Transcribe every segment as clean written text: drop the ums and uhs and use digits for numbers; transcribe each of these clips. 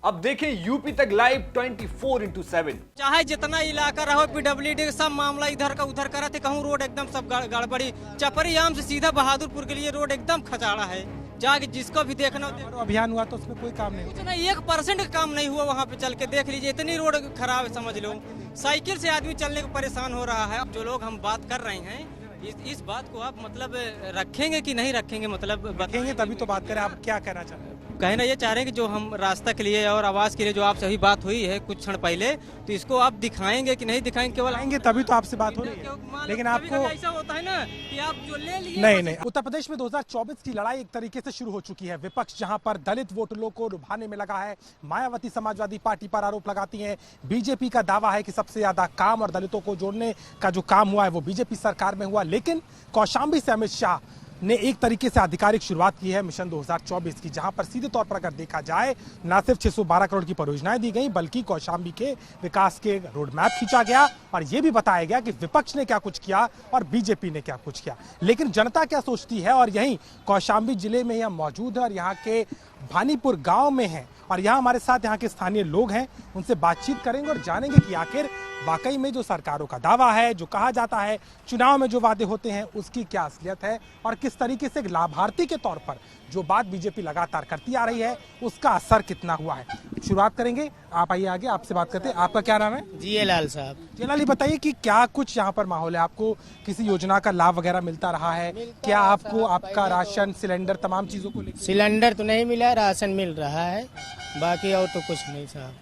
अब देखें यूपी तक लाइव 24/7। चाहे जितना इलाका रहो, पीडब्ल्यूडी सब मामला इधर का उधर करा थे, कहूँ रोड एकदम सब गड़बड़ी। चपरी आम से सीधा बहादुरपुर के लिए रोड एकदम खचाड़ा है, जाके जिसको भी देखना अभियान हुआ तो उसमें कोई काम नहीं हुआ। उतना 1% काम नहीं हुआ। वहाँ पे चल के देख लीजिए, इतनी रोड खराब है, समझ लो साइकिल से आदमी चलने को परेशान हो रहा है। जो लोग हम बात कर रहे हैं इस बात को आप मतलब रखेंगे कि नहीं रखेंगे, मतलब रखेंगे तभी तो बात करें। आप क्या कहना चाह रहे हैं? कहना ये चाह रहे हैं कि जो हम रास्ता के लिए और आवाज के लिए जो आपसे अभी बात हुई है कुछ क्षण पहले, तो इसको आप दिखाएंगे कि नहीं दिखाएंगे? केवल आएंगे तभी तो आपसे बात हो रही है, लेकिन आपको ऐसा होता है ना कि आप जो ले लिए नहीं। उत्तर प्रदेश में 2024 की लड़ाई एक तरीके से शुरू हो चुकी है। विपक्ष जहां पर दलित वोटरों को लुभाने में लगा है, मायावती समाजवादी पार्टी पर आरोप लगाती है। बीजेपी का दावा है कि सबसे ज्यादा काम और दलितों को जोड़ने का जो काम हुआ है वो बीजेपी सरकार में हुआ। लेकिन कौशाम्बी से अमित शाह ने एक तरीके से आधिकारिक शुरुआत की है मिशन 2024 की, जहां पर सीधे तौर पर अगर देखा जाए न सिर्फ 612 करोड़ की परियोजनाएं दी गई, बल्कि कौशाम्बी के विकास के रोड मैप खींचा गया और यह भी बताया गया कि विपक्ष ने क्या कुछ किया और बीजेपी ने क्या कुछ किया। लेकिन जनता क्या सोचती है, और यहीं कौशाम्बी जिले में हम मौजूद है और यहाँ के भानीपुर गांव में हैं और यहाँ हमारे साथ यहाँ के स्थानीय लोग हैं, उनसे बातचीत करेंगे और जानेंगे कि आखिर वाकई में जो सरकारों का दावा है, जो कहा जाता है चुनाव में जो वादे होते हैं, उसकी क्या असलियत है और किस तरीके से लाभार्थी के तौर पर जो बात बीजेपी लगातार करती आ रही है उसका असर कितना हुआ है। शुरुआत करेंगे, आप आइए आगे, आपसे बात करते हैं। आपका क्या नाम है? जियालाल साहब। जियालाल, बताइए कि क्या कुछ यहाँ पर माहौल है, आपको किसी योजना का लाभ वगैरह मिलता रहा है क्या? आपको आपका राशन, सिलेंडर, तमाम चीजों को लेकर? सिलेंडर तो नहीं मिला, राशन मिल रहा है, बाकी और तो कुछ नहीं साहब,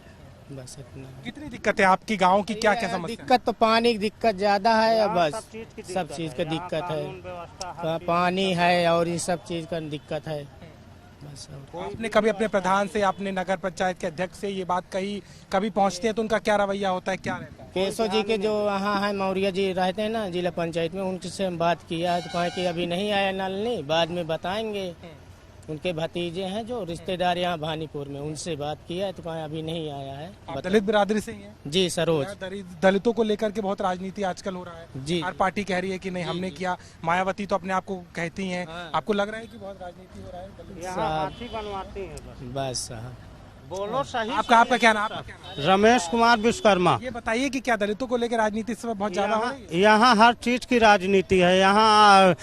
बस इतना। कितनी दिक्कत है आपकी गांव की, क्या क्या समस्या? दिक्कत तो पानी की दिक्कत ज्यादा है, बस सब चीज का दिक्कत है, पानी है और ये सब चीज का दिक्कत है बस। आपने कभी अपने प्रधान से, अपने नगर पंचायत के अध्यक्ष से ये बात कही? कभी पहुंचते हैं तो उनका क्या रवैया होता है, क्या रहता है? केशव जी के जो यहाँ है मौर्य जी रहते हैं ना जिला पंचायत में, उनसे हम बात किया है तो कहा कि अभी नहीं आया नल, नहीं बाद में बताएंगे। उनके भतीजे हैं जो रिश्तेदार यहाँ भानीपुर में, उनसे बात किया है तो कहा अभी नहीं आया है। आप दलित बिरादरी से ही हैं? जी सरोज। दलितों को लेकर के बहुत राजनीति आजकल हो रहा है जी। हर पार्टी कह रही है कि नहीं हमने किया, मायावती तो अपने आप को कहती हैं। आपको लग रहा है कि बहुत राजनीति हो रहा है? बस साहब बोलो सही। आपका क्या नाम? रमेश कुमार विश्वकर्मा। ये बताइए कि क्या दलितों को लेकर राजनीति इस समय बहुत ज्यादा हो रही है? यहाँ हर चीज की राजनीति है। यहाँ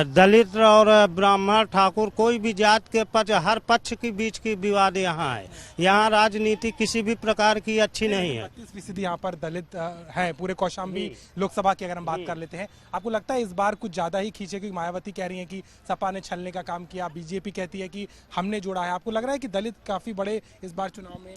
दलित और ब्राह्मण, ठाकुर, कोई भी जात के पक्ष, हर पक्ष के बीच की विवाद यहाँ है। यहाँ राजनीति किसी भी प्रकार की अच्छी नहीं है। 32% यहाँ पर दलित है पूरे कौशाम्बी लोकसभा की अगर हम बात कर लेते हैं। आपको लगता है इस बार कुछ ज्यादा ही खींचे, क्योंकि मायावती कह रही है कि सपा ने छलने का काम किया, बीजेपी कहती है कि हमने जोड़ा है। आपको लग रहा है कि दलित काफी बड़े इस बार चुनाव में?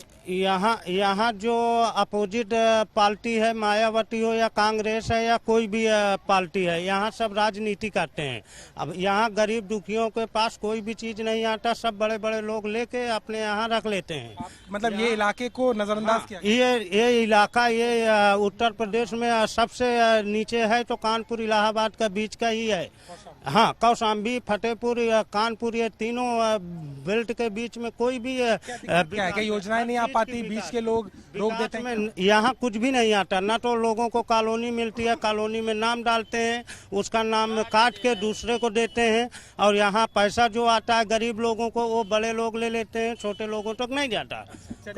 यहाँ जो अपोजिट पार्टी है, मायावती हो या कांग्रेस है या कोई भी पार्टी है, यहाँ सब राजनीति करते हैं। अब यहाँ गरीब दुखियों के पास कोई भी चीज नहीं आता, सब बड़े बड़े लोग लेके अपने यहाँ रख लेते हैं। मतलब ये इलाके को नजरअंदाज किया? ये इलाका ये उत्तर प्रदेश में सबसे नीचे है तो कानपुर इलाहाबाद का बीच का ही है। हाँ, कौशाम्बी, फतेहपुर, कानपुर, ये तीनों बेल्ट के बीच में कोई भी क्या योजनाएं नहीं आ पाती, बीच के लोग रोक देते हैं? यहाँ कुछ भी नहीं आता, ना तो लोगों को कॉलोनी मिलती है, कॉलोनी में नाम डालते हैं, उसका नाम काट के दूसरे को देते हैं, और यहाँ पैसा जो आता है गरीब लोगों को वो बड़े लोग ले लेते हैं, छोटे लोगों तक नहीं जाता।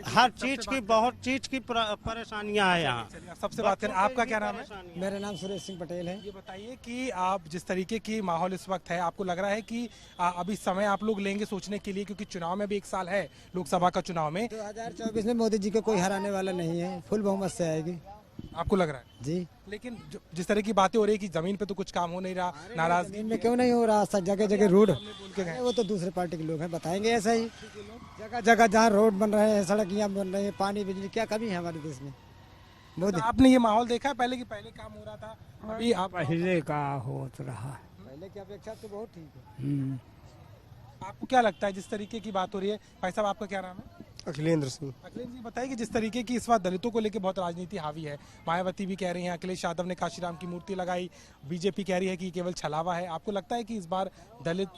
हर चीज की, बहुत चीज की परेशानियां है यहाँ। सबसे बात करें, आपका क्या नाम है? मेरा नाम सुरेश सिंह पटेल है। ये बताइए कि आप जिस तरीके की माहौल इस वक्त है, आपको लग रहा है कि अभी समय आप लोग लेंगे सोचने के लिए, क्योंकि चुनाव में भी 1 साल है, लोकसभा का चुनाव में 2024 में मोदी जी को कोई हराने वाला नहीं है, फुल बहुमत से आएगी। आपको लग रहा है? जी। लेकिन जिस तरह की बातें हो रही है कि जमीन पे तो कुछ काम हो नहीं रहा, नाराजगी जमीन में क्यों नहीं हो रहा, सब जगह जगह रोड, वो तो दूसरे पार्टी के लोग हैं, बताएंगे ऐसा ही। जगह जगह जहाँ रोड बन रहे हैं, सड़कियाँ बन रही है, पानी बिजली, क्या कमी है हमारे देश में? तो आपने ये माहौल देखा है पहले, कि पहले काम हो रहा था, अभी आप पहले का होता रहा, पहले की अपेक्षा तो बहुत ठीक है। आपको क्या लगता है जिस तरीके की बात हो रही है? भाई साहब, आपका क्या नाम है? अखिलेंद्र सिंह। अखिलेश जी, बताइए कि जिस तरीके की इस बार दलितों को लेकर बहुत राजनीति हावी है, मायावती भी कह रही हैं, अखिलेश यादव ने काशीराम की मूर्ति लगाई, बीजेपी कह रही है कि केवल छलावा है। आपको लगता है कि इस बार दलित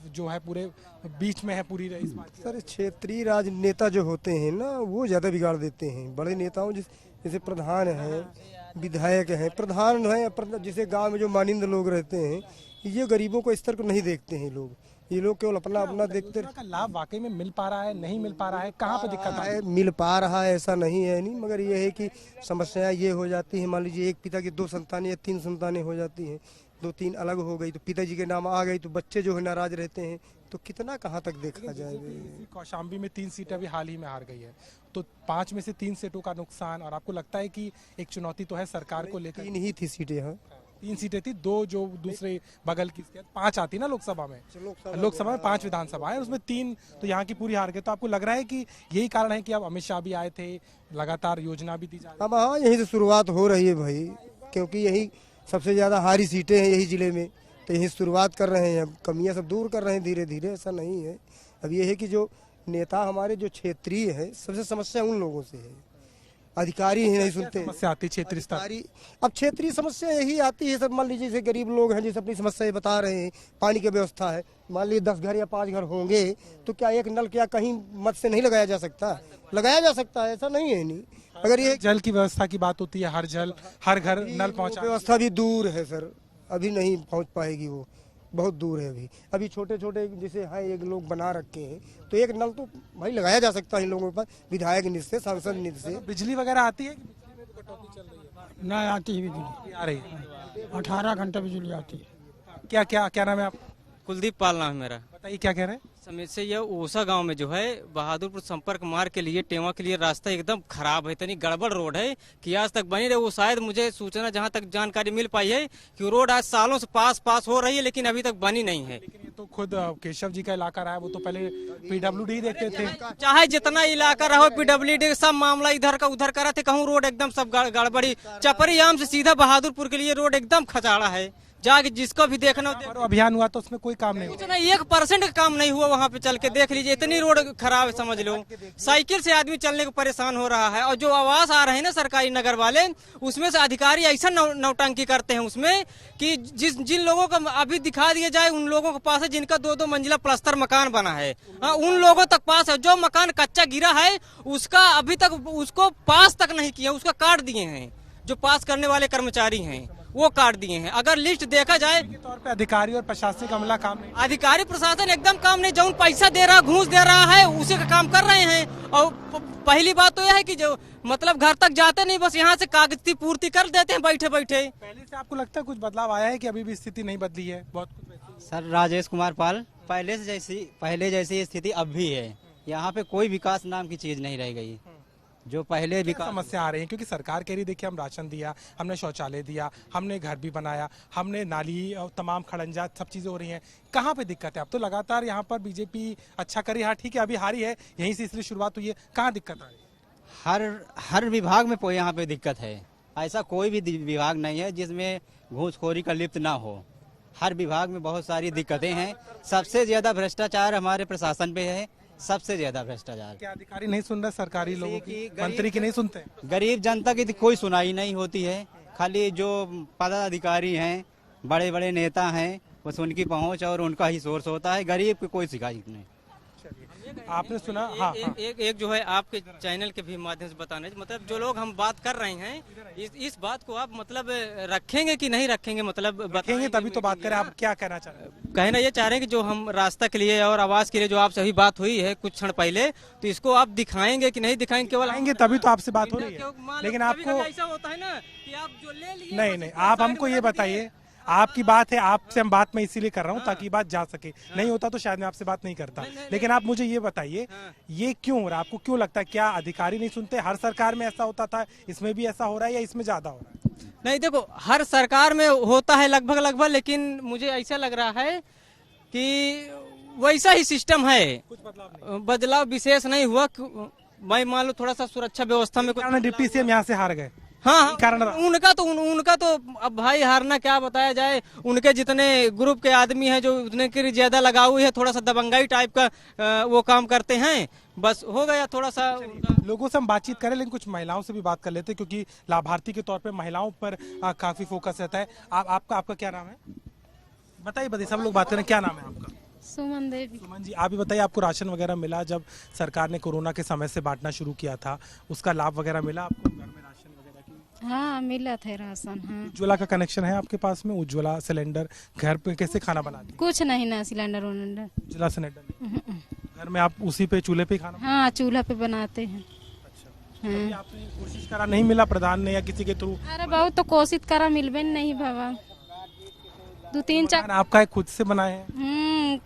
जो है पूरे बीच में है पूरी इस बार? सर, क्षेत्रीय राजनेता जो होते हैं ना, वो ज्यादा बिगाड़ देते हैं। बड़े नेताओं जैसे प्रधान हैं, विधायक हैं, प्रधान है, जैसे गाँव में जो मानिंद लोग रहते हैं, ये गरीबों को स्तर को नहीं देखते हैं लोग। ये लोग केवल अपना अपना देखते योजना का लाभ वाकई में मिल पा रहा है, नहीं मिल पा रहा है, कहाँ पे दिक्कत आ रही है? मिल पा रहा है ऐसा नहीं है, नहीं, मगर ये है कि समस्याएं ये हो जाती है। मान लीजिए एक पिता की 2 संतानें या 3 संतानें हो जाती हैं, 2-3 अलग हो गई तो पिताजी के नाम आ गई तो बच्चे जो है नाराज रहते हैं, तो कितना कहाँ तक देखा जाए। कौशाम्बी में 3 सीटें अभी हाल ही में हार गई है, तो 5 में से 3 सीटों का नुकसान, और आपको लगता है कि एक चुनौती तो है सरकार को लेकर? 3 ही थी सीटें। हाँ, 3 सीटें थी, 2 जो दूसरे बगल की 5 आती ना लोकसभा में, लोकसभा में 5 विधानसभा है, उसमें 3 तो यहाँ की पूरी हार गए। तो आपको लग रहा है कि यही कारण है कि अब अमित शाह भी आए थे, लगातार योजना भी दी जा रही है? अब हाँ, यहीं से शुरुआत हो रही है भाई, क्योंकि यही सबसे ज्यादा हारी सीटें हैं यही जिले में, तो यही शुरुआत कर रहे हैं। अब कमियां सब दूर कर रहे हैं धीरे धीरे, ऐसा नहीं है। अब ये है कि जो नेता हमारे जो क्षेत्रीय है, सबसे समस्या उन लोगों से है, अधिकारी ही नहीं सुनते। समस्या आती है क्षेत्रीय स्तर? अब क्षेत्रीय समस्या यही आती है सर, मान लीजिए जैसे गरीब लोग हैं, जैसे अपनी समस्या बता रहे हैं, पानी की व्यवस्था है, मान लीजिए 10 घर या 5 घर होंगे, तो क्या एक नल क्या कहीं मत से नहीं लगाया जा सकता? लगाया जा सकता है, ऐसा नहीं है। नहीं, अगर ये जल की व्यवस्था की बात होती है, हर घर नल पहुंचा, व्यवस्था भी दूर है सर, अभी नहीं पहुंच पाएगी, वो बहुत दूर है। अभी छोटे छोटे जैसे है एक लोग बना रखे हैं, तो एक नल तो भाई लगाया जा सकता है इन लोगों के पास, विधायक निधि से, सांसद निधि से। बिजली वगैरह आती है कि बिजली में तो कटौती चल रही है? ना आती है बिजली, आ रही है? 18 घंटा बिजली आती है। क्या क्या क्या नाम है आपका? कुलदीप पाल नाम है मेरा। बताइए क्या कह रहे हैं? समस्या यह ओसा गांव में जो है बहादुरपुर संपर्क मार्ग के लिए टेवा के लिए रास्ता एकदम खराब है, इतनी गड़बड़ रोड है कि आज तक बनी रहे। वो शायद मुझे सूचना जहां तक जानकारी मिल पाई है कि रोड आज सालों से पास हो रही है, लेकिन अभी तक बनी नहीं है। लेकिन ये तो खुद केशव जी का इलाका रहा है, वो तो पहले पीडब्ल्यूडी देखते थे। चाहे जितना इलाका रहो, पीडब्ल्यूडी सब मामला इधर का उधर करा थे, कहूँ रोड एकदम सब गड़बड़ी। चपरी आम से सीधा बहादुरपुर के लिए रोड एकदम खचाड़ा है, जाके जिसको भी देखना और अभियान हुआ तो उसमें कोई काम नहीं हुआ? 1% का काम नहीं हुआ। वहाँ पे चल के देख लीजिए, इतनी रोड खराब है, समझ लो साइकिल से आदमी चलने को परेशान हो रहा है। और जो आवास आ रहे हैं ना सरकारी नगर वाले, उसमें से अधिकारी ऐसा नौटंकी करते हैं उसमें कि जिन लोगों को अभी दिखा दिया जाए, उन लोगों के पास है जिनका 2-2 मंजिला प्लास्टर मकान बना है, उन लोगों तक पास है। जो मकान कच्चा गिरा है उसका अभी तक उसको पास तक नहीं किया, उसका काट दिए हैं। जो पास करने वाले कर्मचारी हैं वो काट दिए हैं। अगर लिस्ट देखा जाए के तौर पे अधिकारी और प्रशासनिक अमला काम नहीं, अधिकारी प्रशासन एकदम काम नहीं, जो पैसा दे रहा, घूस दे रहा है, उसी का काम कर रहे हैं। और पहली बात तो यह है कि जो मतलब घर तक जाते नहीं, बस यहाँ से कागजी पूर्ति कर देते हैं बैठे बैठे। पहले से आपको लगता है कुछ बदलाव आया है कि अभी भी स्थिति नहीं बदली है? बहुत कुछ वैसी है। सर राजेश कुमार पाल, पहले जैसी स्थिति अब भी है। यहाँ पे कोई विकास नाम की चीज नहीं रह गई जो पहले विकास। समस्या आ रही है क्योंकि सरकार कह रही देखिए हम राशन दिया, हमने शौचालय दिया, हमने घर भी बनाया, हमने नाली और तमाम खड़ंजा सब चीजें हो रही हैं। कहाँ पे दिक्कत है? अब तो लगातार यहाँ पर बीजेपी अच्छा करी, हाँ ठीक है अभी हारी है, यहीं से इसलिए शुरुआत हुई है, कहाँ दिक्कत आ रही है? हर विभाग में यहाँ पे दिक्कत है। ऐसा कोई भी विभाग नहीं है जिसमें घूसखोरी का लिप्त ना हो। हर विभाग में बहुत सारी दिक्कतें हैं। सबसे ज्यादा भ्रष्टाचार हमारे प्रशासन पे है, सबसे ज्यादा भ्रष्टाचार। क्या अधिकारी नहीं सुन रहे सरकारी लोगों की, मंत्री की नहीं सुनते? गरीब जनता की कोई सुनाई नहीं होती है। खाली जो पदाधिकारी हैं, बड़े बड़े नेता हैं, बस उनकी पहुंच और उनका ही सोर्स होता है, गरीब की कोई शिकायत नहीं। आपने सुना? हाँ, एक जो है आपके चैनल के भी माध्यम से बताने, मतलब जो लोग हम बात कर रहे हैं इस बात को आप मतलब रखेंगे कि नहीं रखेंगे, मतलब रखेंगे तभी तो बात करें। आप क्या कहना चाह रहे हैं? कहना ये चाह रहे हैं कि जो हम रास्ता के लिए और आवास के लिए जो आपसे अभी बात हुई है कुछ क्षण पहले, तो इसको आप दिखाएंगे कि नहीं दिखाएंगे? केवल आएंगे तभी तो आपसे बात हो रही है। लेकिन आपको ऐसा होता है ना कि आप जो ले लिए, नहीं, आप हमको ये बताइए, आपकी बात है, आपसे हम बात मैं इसीलिए कर रहा हूँ ताकि बात जा सके। नहीं होता तो शायद मैं आपसे बात नहीं करता। लेकिन आप मुझे ये बताइए ये क्यों हो रहा है? आपको क्यों लगता है? क्या अधिकारी नहीं सुनते? हर सरकार में ऐसा होता था, इसमें भी ऐसा हो रहा है या इसमें ज्यादा हो रहा है? नहीं देखो, हर सरकार में होता है लगभग, लेकिन मुझे ऐसा लग रहा है कि वैसा ही सिस्टम है, कुछ बदलाव विशेष नहीं हुआ। मैं मान लो थोड़ा सा सुरक्षा व्यवस्था में डिप्टी सीएम यहाँ से हार गए। हाँ, कारण उनका तो अब भाई हारना क्या बताया जाए। उनके जितने ग्रुप के आदमी हैं जो उतने की ज्यादा लगाव है, थोड़ा सा दबंगाई टाइप का वो काम करते हैं, बस हो गया थोड़ा सा। लोगों से हम बातचीत करें, लेकिन कुछ महिलाओं से भी बात कर लेते क्योंकि लाभार्थी के तौर पे महिलाओं पर काफी फोकस रहता है। आपका क्या नाम है? बताइए, सब लोग बात करें। क्या नाम है आपका? सुमन देवी। सुमन जी, आप भी बताइए, आपको राशन वगैरह मिला? जब सरकार ने कोरोना के समय से बांटना शुरू किया था, उसका लाभ वगैरह मिला आपको? घर में राशन वगैरह की हाँ मिला थे राशन। हाँ उज्ज्वला का कनेक्शन है आपके पास में? उज्ज्वला सिलेंडर घर पे कैसे खाना बनाती? कुछ नहीं ना, सिलेंडर उलेंडर। उज्ज्वला सिलेंडर घर में आप उसी पे चूल्हे पे खाना? हाँ चूल्हा पे बनाते हैं। कभी आपने कोशिश करा, नहीं मिला प्रधान ने या किसी के थ्रू? अरे बहुत तो कोशिश करा, मिलबे नहीं बाबा। 2-3 चक आपका है खुद से बनाए हैं?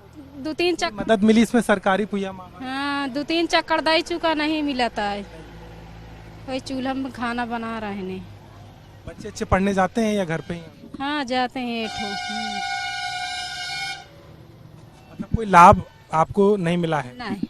2-3 चक मदद मिली इसमें सरकारी पुया मामा? हाँ 2-3 चक्कर दाई चुका नहीं मिला था। वही चूल्हा में खाना बना रहे हैं। बच्चे अच्छे पढ़ने जाते हैं या घर पे ही? हाँ जाते हैं एठो। मतलब कोई लाभ आपको नहीं मिला है? नहीं।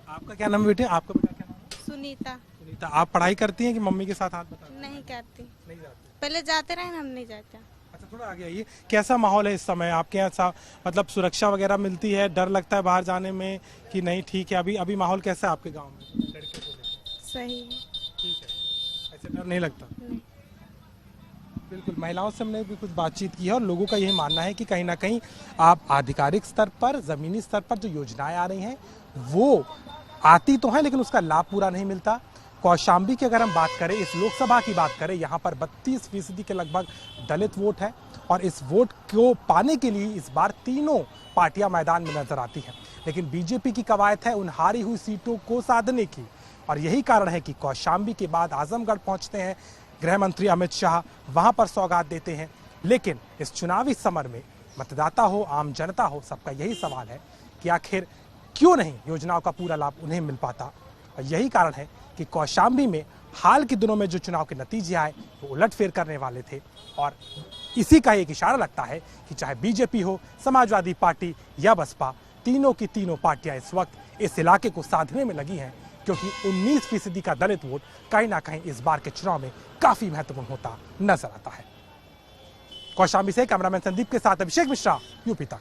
आपका क्या नाम है बेटे? आपका बेटा क्या नाम है? सुनीता। सुनीता, आप पढ़ाई करती हैं कि मम्मी के साथ हाथ बटा? नहीं करती। नहीं जाती। पहले जाते रहे, हम नहीं जाते। अच्छा थोड़ा आगे आइए, कैसा माहौल है इस समय आपके यहाँ? मतलब सुरक्षा वगैरह मिलती है, डर लगता है बाहर जाने में कि नहीं? ठीक है, अभी माहौल कैसा है आपके गाँव में लड़कियों को लेकर? सही है। ठीक है, ऐसे डर नहीं लगता? नहीं। बिल्कुल, महिलाओं से हमने भी कुछ बातचीत की है और लोगों का यही मानना है कि कहीं ना कहीं आप आधिकारिक स्तर पर, जमीनी स्तर पर जो योजनाएं आ रही हैं वो आती तो हैं लेकिन उसका लाभ पूरा नहीं मिलता। कौशाम्बी की अगर हम बात करें, इस लोकसभा की बात करें, यहाँ पर 32% के लगभग दलित वोट है और इस वोट को पाने के लिए इस बार तीनों पार्टियां मैदान में नजर आती हैं। लेकिन बीजेपी की कवायद है उन हारी हुई सीटों को साधने की और यही कारण है कि कौशाम्बी के बाद आजमगढ़ पहुंचते हैं गृह मंत्री अमित शाह, वहां पर सौगात देते हैं। लेकिन इस चुनावी समर में मतदाता हो, आम जनता हो, सबका यही सवाल है कि आखिर क्यों नहीं योजनाओं का पूरा लाभ उन्हें मिल पाता। और यही कारण है कि कौशाम्बी में हाल के दिनों में जो चुनाव के नतीजे आए वो उलटफेर करने वाले थे और इसी का एक इशारा लगता है कि चाहे बीजेपी हो, समाजवादी पार्टी या बसपा, तीनों की तीनों पार्टियां इस वक्त इस इलाके को साधने में लगी हैं क्योंकि 19% का दलित वोट कहीं ना कहीं इस बार के चुनाव में काफी महत्वपूर्ण होता नजर आता है। कौशाम्बी से कैमरामैन संदीप के साथ अभिषेक मिश्रा, यूपी तक।